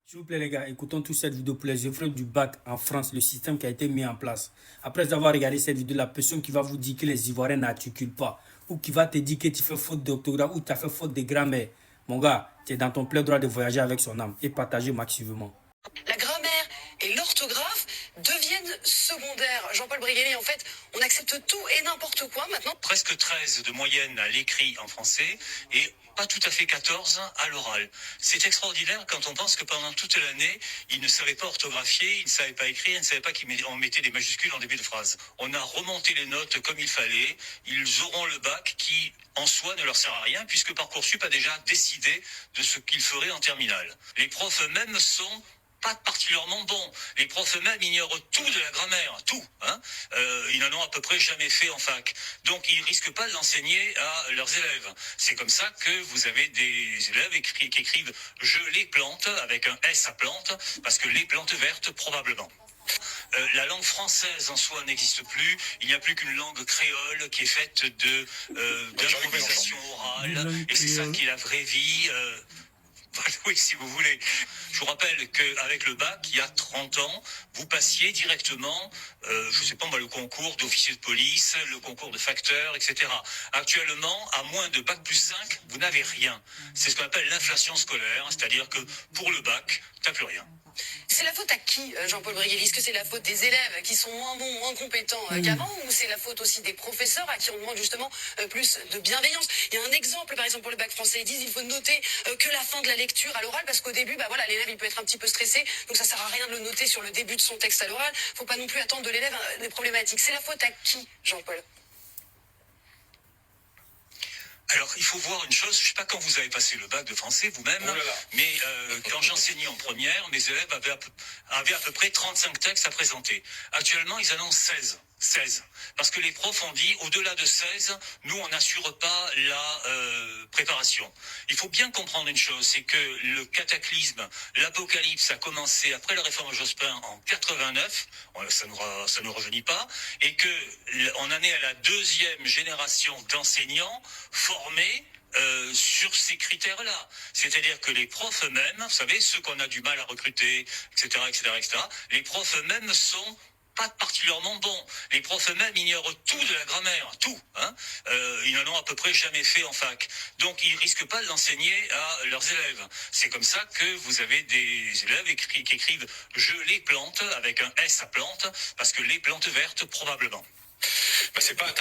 S'il vous plaît les gars, écoutons toute cette vidéo pour les épreuves du bac en France, le système qui a été mis en place. Après avoir regardé cette vidéo, la personne qui va vous dire que les Ivoiriens n'articulent pas, ou qui va te dire que tu fais faute d'orthographe, ou tu as fait faute de grammaire, mon gars, tu es dans ton plein droit de voyager avec son âme et partager massivement. La grammaire et l'orthographe deviennent secondaires. Jean-Paul Brigelli, en fait, on accepte tout et n'importe quoi maintenant. Presque 13 de moyenne à l'écrit en français et pas tout à fait 14 à l'oral. C'est extraordinaire quand on pense que pendant toute l'année, ils ne savaient pas orthographier, ils ne savaient pas écrire, ils ne savaient pas qu'on mettait des majuscules en début de phrase. On a remonté les notes comme il fallait. Ils auront le bac qui, en soi, ne leur sert à rien puisque Parcoursup a déjà décidé de ce qu'ils feraient en terminale. Les profs eux-mêmes sont pas particulièrement bons. Les profs eux-mêmes ignorent tout de la grammaire, tout. Ils n'en ont à peu près jamais fait en fac. Donc ils risquent pas de l'enseigner à leurs élèves. C'est comme ça que vous avez des élèves qui écrivent « je les plante » avec un S à plante, parce que les plantes vertes, probablement. La langue française en soi n'existe plus. Il n'y a plus qu'une langue créole qui est faite d'improvisation orale. Et c'est ça qui est la vraie vie. Oui, si vous voulez. Je vous rappelle qu'avec le bac, il y a 30 ans, vous passiez directement, je ne sais pas moi, le concours d'officier de police, le concours de facteur, etc. Actuellement, à moins de bac plus 5, vous n'avez rien. C'est ce qu'on appelle l'inflation scolaire, c'est-à-dire que pour le bac, tu n'as plus rien. C'est la faute à qui, Jean-Paul Brigelli? Est-ce que c'est la faute des élèves qui sont moins bons, moins compétents qu'avant, ou c'est la faute aussi des professeurs à qui on demande justement plus de bienveillance? Il y a un exemple, par exemple, pour le bac français, ils disent qu'il faut noter que la fin de la lecture à l'oral, parce qu'au début, l'élève il peut être un petit peu stressé, donc ça sert à rien de le noter sur le début de son texte à l'oral. Faut pas non plus attendre de l'élève des problématiques. C'est la faute à qui, Jean-Paul? Alors, il faut voir une chose, je ne sais pas quand vous avez passé le bac de français vous-même, mais quand j'enseignais en première, mes élèves avaient à peu près 35 textes à présenter. Actuellement, ils en ont 16. 16. Parce que les profs ont dit, au-delà de 16, nous, on n'assure pas la préparation. Il faut bien comprendre une chose, c'est que le cataclysme, l'apocalypse a commencé après la réforme Jospin en 89, ça ne nous rajeunit pas, et qu'on en est à la deuxième génération d'enseignants formés sur ces critères-là. C'est-à-dire que les profs eux-mêmes, vous savez, ceux qu'on a du mal à recruter, etc., les profs eux-mêmes sont pas particulièrement bons. Les profs eux-mêmes ignorent tout de la grammaire, tout. Ils n'en ont à peu près jamais fait en fac. Donc ils risquent pas de l'enseigner à leurs élèves. C'est comme ça que vous avez des élèves qui écrivent « je les plante » avec un S à plante, parce que les plantes vertes, probablement. C'est pas